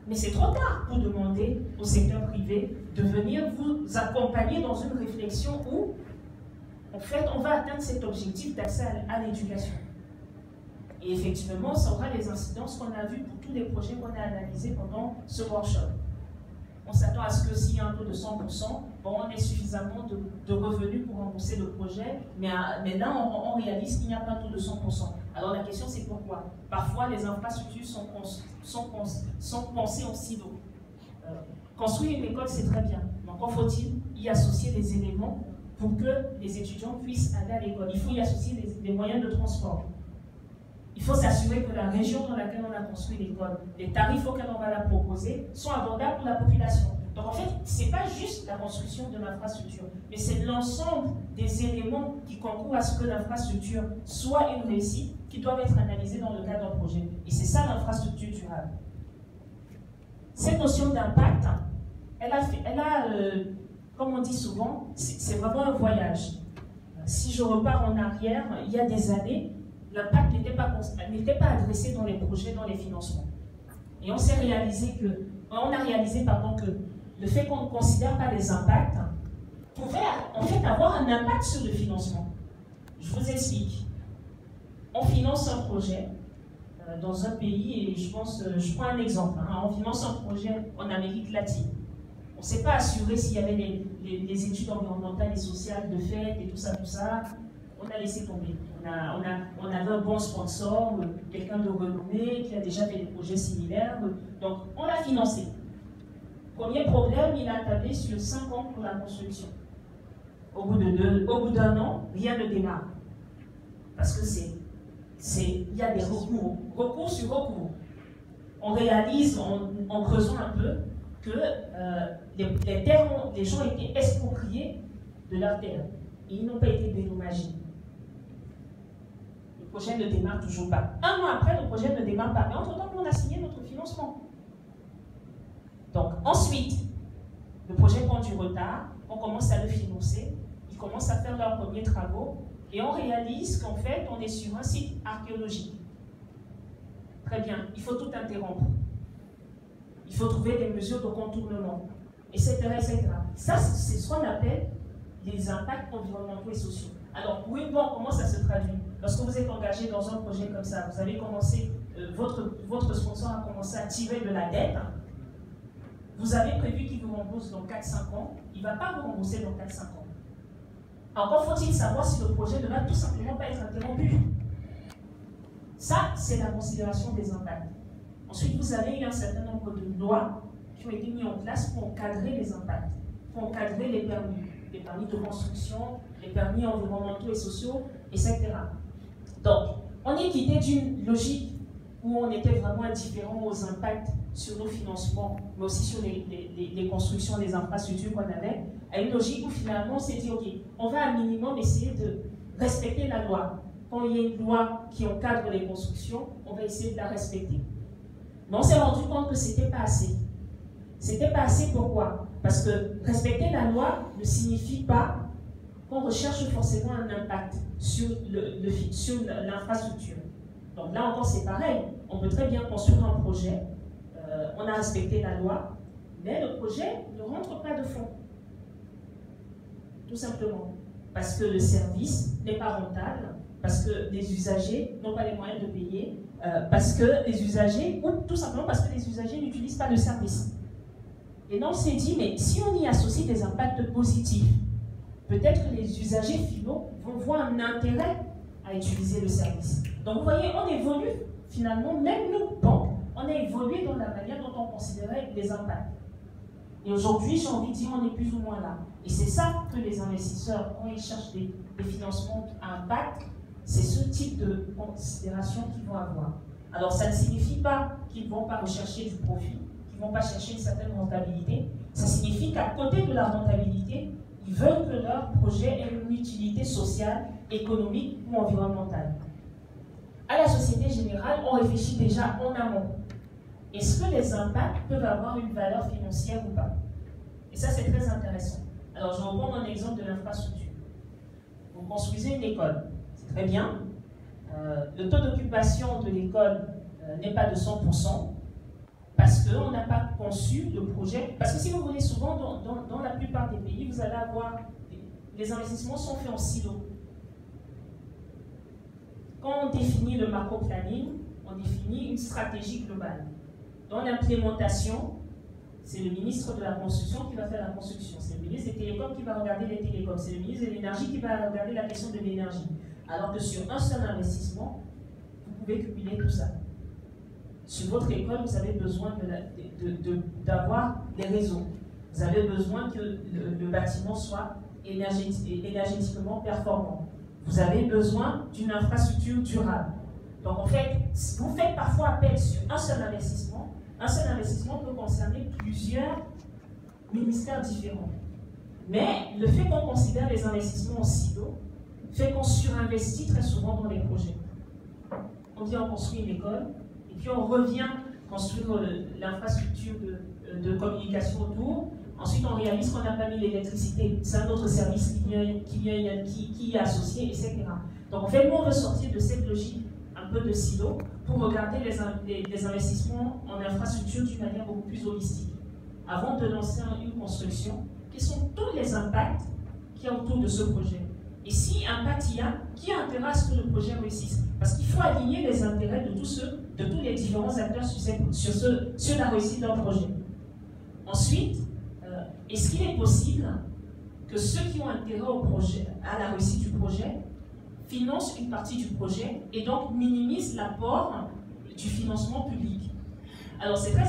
Mais c'est trop tard pour demander au secteur privé de venir vous accompagner dans une réflexion où, en fait, on va atteindre cet objectif d'accès à l'éducation. Et effectivement, ça aura les incidences qu'on a vues pour tous les projets qu'on a analysés pendant ce workshop. On s'attend à ce que s'il y a un taux de 100%, bon, on ait suffisamment de revenus pour rembourser le projet, mais là, on réalise qu'il n'y a pas un taux de 100%. Alors la question, c'est pourquoi? Parfois, les infrastructures sont pensées en silo. Construire une école, c'est très bien. Mais encore faut-il y associer des éléments pour que les étudiants puissent aller à l'école. Il faut y associer des moyens de transport. Il faut s'assurer que la région dans laquelle on a construit l'école, les tarifs auxquels on va la proposer, sont abordables pour la population. Donc en fait, ce n'est pas juste la construction de l'infrastructure, mais c'est l'ensemble des éléments qui concourent à ce que l'infrastructure soit une réussite, qui doivent être analysés dans le cadre d'un projet. Et c'est ça l'infrastructure durable. Cette notion d'impact, comme on dit souvent, c'est vraiment un voyage. Si je repars en arrière, il y a des années, l'impact n'était pas adressé dans les projets, dans les financements. Et on a réalisé que le fait qu'on ne considère pas les impacts pouvait en fait avoir un impact sur le financement. Je vous explique. On finance un projet dans un pays, et je prends un exemple, on finance un projet en Amérique latine. On ne s'est pas assuré s'il y avait les études environnementales et sociales de fait et tout ça. On a laissé tomber. On avait un bon sponsor, quelqu'un de renommé, qui a déjà fait des projets similaires. Donc, on l'a financé. Premier problème, il a tablé sur 5 ans pour la construction. Au bout d'un an, rien ne démarre. Parce que il y a des recours sur recours. On réalise, en creusant un peu, que les gens ont été expropriés de leurs terres. Et ils n'ont pas été dédommagés. Le projet ne démarre toujours pas. Un an après, le projet ne démarre pas. Mais entre-temps, on a signé notre financement. Donc, ensuite, le projet prend du retard, on commence à le financer, ils commencent à faire leurs premiers travaux, et on réalise qu'en fait, on est sur un site archéologique. Très bien, il faut tout interrompre. Il faut trouver des mesures de contournement, etc. etc. Ça, c'est ce qu'on appelle les impacts environnementaux et sociaux. Alors, oui, bon, comment ça se traduit? Lorsque vous êtes engagé dans un projet comme ça, vous avez commencé, votre sponsor a commencé à tirer de la dette, vous avez prévu qu'il vous rembourse dans 4-5 ans, il ne va pas vous rembourser dans 4-5 ans. Encore faut-il savoir si le projet ne va tout simplement pas être interrompu. Ça, c'est la considération des impacts. Ensuite, vous avez eu un certain nombre de lois qui ont été mises en place pour encadrer les impacts, pour encadrer les permis de construction, les permis environnementaux et sociaux, etc. Donc, on est quitté d'une logique où on était vraiment indifférent aux impacts sur nos financements, mais aussi sur les constructions, les infrastructures qu'on avait, à une logique où finalement on s'est dit, ok, on va à minimum essayer de respecter la loi. Quand il y a une loi qui encadre les constructions, on va essayer de la respecter. Mais on s'est rendu compte que ce n'était pas assez. C'était pas assez, pourquoi? Parce que respecter la loi ne signifie pas qu'on recherche forcément un impact sur l'infrastructure. Donc là encore, c'est pareil. On peut très bien construire un projet, on a respecté la loi, mais le projet ne rentre pas de fonds. Tout simplement. Parce que le service n'est pas rentable, parce que les usagers n'ont pas les moyens de payer, parce que les usagers, ou tout simplement parce que les usagers n'utilisent pas le service. Et donc on s'est dit, mais si on y associe des impacts positifs, peut-être que les usagers finaux vont voir un intérêt à utiliser le service. Donc vous voyez, on évolue finalement, même nous, banques, on a évolué dans la manière dont on considérait les impacts. Et aujourd'hui, j'ai envie de dire, on est plus ou moins là. Et c'est ça que les investisseurs, quand ils cherchent des financements à impact, c'est ce type de considération qu'ils vont avoir. Alors ça ne signifie pas qu'ils ne vont pas rechercher du profit, qu'ils ne vont pas chercher une certaine rentabilité. Ça signifie qu'à côté de la rentabilité, ils veulent que leur projet ait une utilité sociale, économique ou environnementale. À la Société Générale, on réfléchit déjà en amont. Est-ce que les impacts peuvent avoir une valeur financière ou pas? Et ça, c'est très intéressant. Alors, je reprends mon exemple de l'infrastructure. Vous construisez une école, c'est très bien. Le taux d'occupation de l'école n'est pas de 100%, parce qu'on n'a pas conçu le projet. Parce que si vous voulez, souvent, dans la plupart des pays, vous allez avoir, les investissements sont faits en silo. Quand on définit le macro-planning, on définit une stratégie globale. Dans l'implémentation, c'est le ministre de la Construction qui va faire la construction. C'est le ministre des Télécoms qui va regarder les télécoms. C'est le ministre de l'Énergie qui va regarder la question de l'énergie. Alors que sur un seul investissement, vous pouvez cumuler tout ça. Sur votre école, vous avez besoin d'avoir des réseaux. Vous avez besoin que le bâtiment soit énergétiquement performant. Vous avez besoin d'une infrastructure durable. Donc en fait, vous faites parfois appel sur un seul investissement. Un seul investissement peut concerner plusieurs ministères différents. Mais le fait qu'on considère les investissements en silo fait qu'on surinvestit très souvent dans les projets. On dit on construit une école, et puis on revient construire l'infrastructure de communication autour. Ensuite, on réalise qu'on n'a pas mis l'électricité. C'est un autre service qui est associé, etc. Donc en fait, nous, on veut sortir de cette logique un peu de silo pour regarder les investissements en infrastructure d'une manière beaucoup plus holistique. Avant de lancer une construction, quels sont tous les impacts qu'il y a autour de ce projet? Et si impact il y a, qui a intérêt à ce que le projet réussisse? Parce qu'il faut aligner les intérêts de tous les différents acteurs sur la réussite d'un projet. Ensuite, est-ce qu'il est possible que ceux qui ont intérêt au projet, à la réussite du projet, financent une partie du projet et donc minimisent l'apport du financement public? Alors c'est très